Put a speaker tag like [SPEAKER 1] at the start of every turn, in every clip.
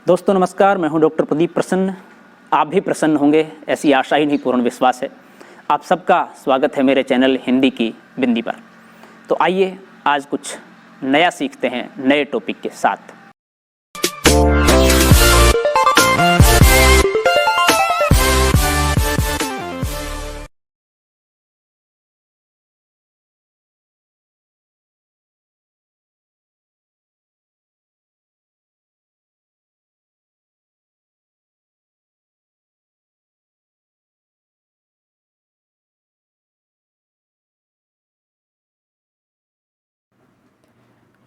[SPEAKER 1] दोस्तों नमस्कार, मैं हूं डॉक्टर प्रदीप प्रसन्न। आप भी प्रसन्न होंगे ऐसी आशा ही नहीं, पूर्ण विश्वास है। आप सबका स्वागत है मेरे चैनल हिंदी की बिंदी पर। तो आइए आज कुछ नया सीखते हैं नए टॉपिक के साथ।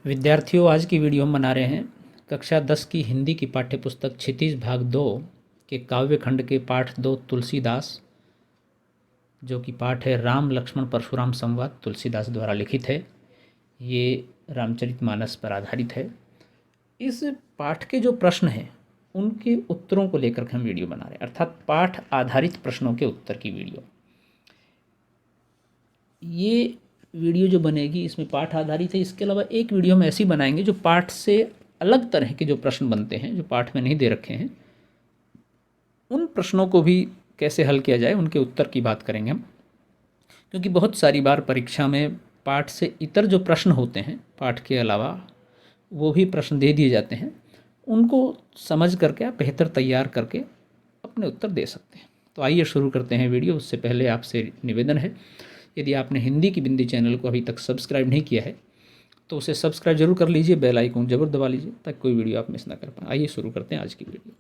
[SPEAKER 2] विद्यार्थियों, आज की वीडियो हम बना रहे हैं कक्षा 10 की हिंदी की पाठ्यपुस्तक क्षितिज भाग 2 के काव्य खंड के पाठ 2 तुलसीदास, जो कि पाठ है राम लक्ष्मण परशुराम संवाद, तुलसीदास द्वारा लिखित है। ये रामचरितमानस पर आधारित है। इस पाठ के जो प्रश्न हैं उनके उत्तरों को लेकर के हम वीडियो बना रहे हैं, अर्थात पाठ आधारित प्रश्नों के उत्तर की वीडियो। ये वीडियो जो बनेगी इसमें पाठ आधारित है। इसके अलावा एक वीडियो हम ऐसी बनाएंगे जो पाठ से अलग तरह के जो प्रश्न बनते हैं, जो पाठ में नहीं दे रखे हैं, उन प्रश्नों को भी कैसे हल किया जाए, उनके उत्तर की बात करेंगे हम। क्योंकि बहुत सारी बार परीक्षा में पाठ से इतर जो प्रश्न होते हैं, पाठ के अलावा वो भी प्रश्न दे दिए जाते हैं, उनको समझ करके आप बेहतर तैयार करके अपने उत्तर दे सकते हैं। तो आइए शुरू करते हैं वीडियो। उससे पहले आपसे निवेदन है, यदि आपने हिंदी की बिंदी चैनल को अभी तक सब्सक्राइब नहीं किया है तो उसे सब्सक्राइब जरूर कर लीजिए, बेल आइकन जरूर दबा लीजिए ताकि कोई वीडियो आप मिस ना कर पाएं। आइए शुरू करते हैं आज की वीडियो।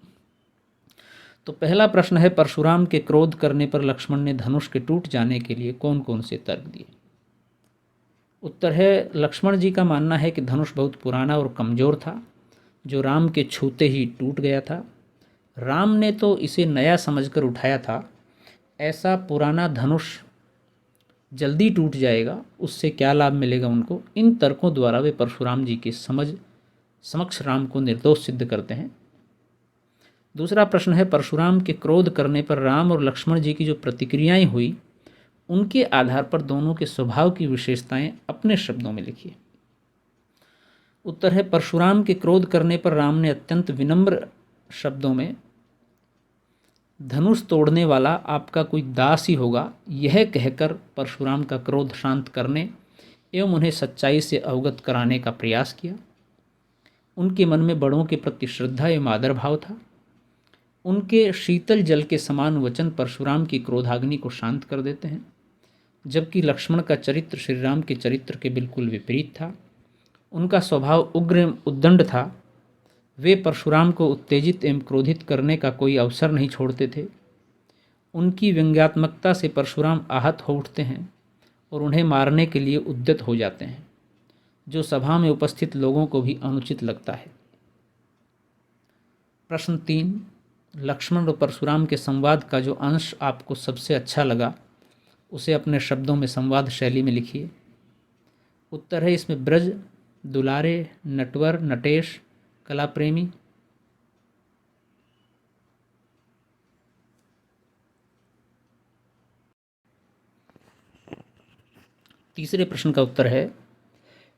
[SPEAKER 2] तो पहला प्रश्न है, परशुराम के क्रोध करने पर लक्ष्मण ने धनुष के टूट जाने के लिए कौन कौन से तर्क दिए? उत्तर है, लक्ष्मण जी का मानना है कि धनुष बहुत पुराना और कमज़ोर था, जो राम के छूते ही टूट गया था। राम ने तो इसे नया समझकर उठाया था। ऐसा पुराना धनुष जल्दी टूट जाएगा, उससे क्या लाभ मिलेगा उनको? इन तर्कों द्वारा वे परशुराम जी के समक्ष राम को निर्दोष सिद्ध करते हैं। दूसरा प्रश्न है, परशुराम के क्रोध करने पर राम और लक्ष्मण जी की जो प्रतिक्रियाएं हुई, उनके आधार पर दोनों के स्वभाव की विशेषताएं अपने शब्दों में लिखिए। उत्तर है, परशुराम के क्रोध करने पर राम ने अत्यंत विनम्र शब्दों में धनुष तोड़ने वाला आपका कोई दास ही होगा, यह कहकर परशुराम का क्रोध शांत करने एवं उन्हें सच्चाई से अवगत कराने का प्रयास किया। उनके मन में बड़ों के प्रति श्रद्धा एवं आदर भाव था। उनके शीतल जल के समान वचन परशुराम की क्रोधाग्नि को शांत कर देते हैं, जबकि लक्ष्मण का चरित्र श्री राम के चरित्र के बिल्कुल विपरीत था। उनका स्वभाव उग्र एवं उद्दंड था। वे परशुराम को उत्तेजित एवं क्रोधित करने का कोई अवसर नहीं छोड़ते थे। उनकी व्यंग्यात्मकता से परशुराम आहत हो उठते हैं और उन्हें मारने के लिए उद्यत हो जाते हैं, जो सभा में उपस्थित लोगों को भी अनुचित लगता है। प्रश्न 3, लक्ष्मण और परशुराम के संवाद का जो अंश आपको सबसे अच्छा लगा, उसे अपने शब्दों में संवाद शैली में लिखिए। उत्तर है, इसमें ब्रज, दुलारे, नटवर, नटेश, कला प्रेमी। तीसरे प्रश्न का उत्तर है,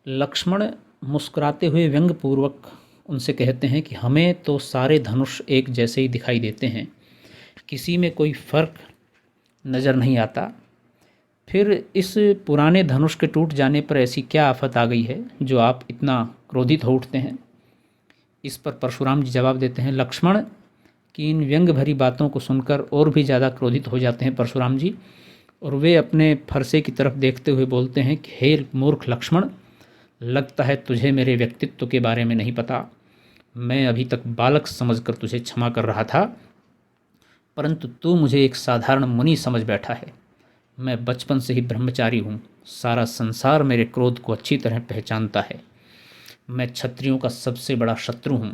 [SPEAKER 2] लक्ष्मण मुस्कुराते हुए व्यंग्यपूर्वक उनसे कहते हैं कि हमें तो सारे धनुष एक जैसे ही दिखाई देते हैं, किसी में कोई फर्क नज़र नहीं आता। फिर इस पुराने धनुष के टूट जाने पर ऐसी क्या आफत आ गई है जो आप इतना क्रोधित हो उठते हैं? इस पर परशुराम जी जवाब देते हैं, लक्ष्मण की इन व्यंग भरी बातों को सुनकर और भी ज़्यादा क्रोधित हो जाते हैं परशुराम जी, और वे अपने फरसे की तरफ देखते हुए बोलते हैं कि हे मूर्ख लक्ष्मण, लगता है तुझे मेरे व्यक्तित्व के बारे में नहीं पता। मैं अभी तक बालक समझकर तुझे क्षमा कर रहा था, परंतु तू मुझे एक साधारण मुनि समझ बैठा है। मैं बचपन से ही ब्रह्मचारी हूँ। सारा संसार मेरे क्रोध को अच्छी तरह पहचानता है। मैं क्षत्रियों का सबसे बड़ा शत्रु हूँ।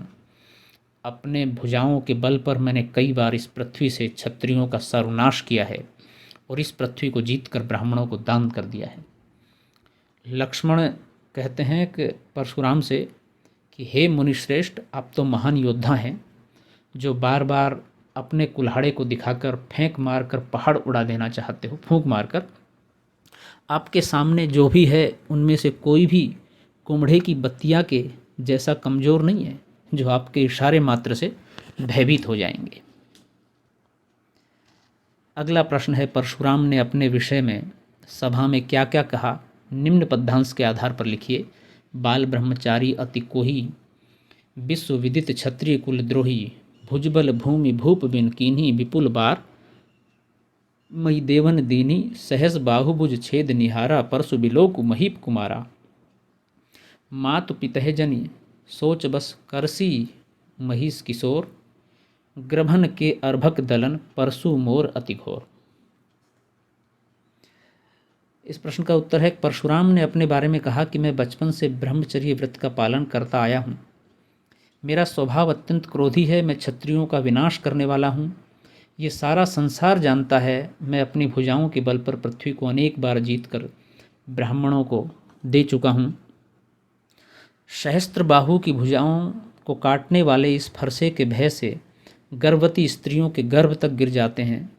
[SPEAKER 2] अपने भुजाओं के बल पर मैंने कई बार इस पृथ्वी से क्षत्रियों का सर्वनाश किया है और इस पृथ्वी को जीतकर ब्राह्मणों को दान कर दिया है। लक्ष्मण कहते हैं कि परशुराम से कि हे मुनिश्रेष्ठ, आप तो महान योद्धा हैं, जो बार बार अपने कुल्हाड़े को दिखाकर फेंक मारकर पहाड़ उड़ा देना चाहते हो, फूंक मारकर। आपके सामने जो भी है उनमें से कोई भी कुम्भड़े की बत्तियाँ के जैसा कमज़ोर नहीं है। जो आपके इशारे मात्र से भयभीत हो जाएंगे। अगला प्रश्न है, परशुराम ने अपने विषय में सभा में क्या क्या कहा, निम्न पद्यांश के आधार पर लिखिए। बाल ब्रह्मचारी अति कोही, विश्व विदित क्षत्रिय कुलद्रोही, भुजबल भूमि भूप बिन कीन्ही, विपुल बार मई देवन दीनी, सहस बाहुभुज छेद निहारा, परशु बिलोकु महीप कुमारा, मातु पितह जनि सोच बस करसी महिष किशोर, ग्रभन के अर्भक दलन, परशु मोर अति घोर। इस प्रश्न का उत्तर है, परशुराम ने अपने बारे में कहा कि मैं बचपन से ब्रह्मचर्य व्रत का पालन करता आया हूँ। मेरा स्वभाव अत्यंत क्रोधी है, मैं क्षत्रियों का विनाश करने वाला हूँ। ये सारा संसार जानता है, मैं अपनी भुजाओं के बल पर पृथ्वी को अनेक बार जीतकर ब्राह्मणों को दे चुका हूँ। सहस्त्र बाहु की भुजाओं को काटने वाले इस फरसे के भय से गर्भवती स्त्रियों के गर्भ तक गिर जाते हैं।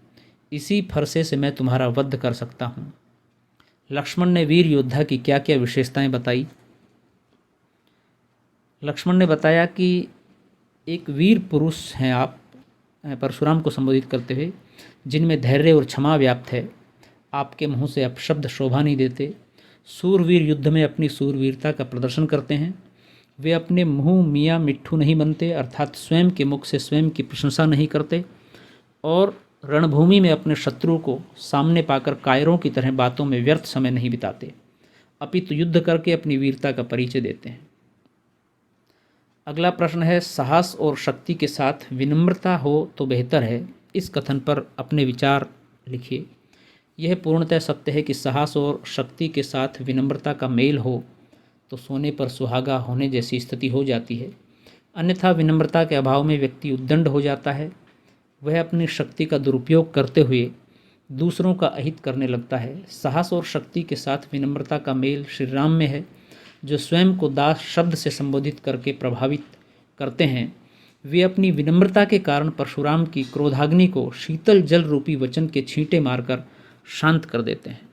[SPEAKER 2] इसी फरसे से मैं तुम्हारा वध कर सकता हूँ। लक्ष्मण ने वीर योद्धा की क्या क्या विशेषताएं बताई। लक्ष्मण ने बताया कि एक वीर पुरुष हैं आप, परशुराम को संबोधित करते हुए, जिनमें धैर्य और क्षमा व्याप्त है। आपके मुँह से अपशब्द शोभा नहीं देते। सूरवीर युद्ध में अपनी सूरवीरता का प्रदर्शन करते हैं। वे अपने मुँह मियाँ मिट्ठू नहीं बनते, अर्थात स्वयं के मुख से स्वयं की प्रशंसा नहीं करते, और रणभूमि में अपने शत्रु को सामने पाकर कायरों की तरह बातों में व्यर्थ समय नहीं बिताते, अपितु युद्ध करके अपनी वीरता का परिचय देते हैं। अगला प्रश्न है, साहस और शक्ति के साथ विनम्रता हो तो बेहतर है। इस कथन पर अपने विचार लिखिए। यह पूर्णतः सत्य है कि साहस और शक्ति के साथ विनम्रता का मेल हो तो सोने पर सुहागा होने जैसी स्थिति हो जाती है। अन्यथा विनम्रता के अभाव में व्यक्ति उद्दंड हो जाता है। वह अपनी शक्ति का दुरुपयोग करते हुए दूसरों का अहित करने लगता है। साहस और शक्ति के साथ विनम्रता का मेल श्री राम में है, जो स्वयं को दास शब्द से संबोधित करके प्रभावित करते हैं। वे अपनी विनम्रता के कारण परशुराम की क्रोधाग्नि को शीतल जल रूपी वचन के छींटे मारकर शांत कर देते हैं।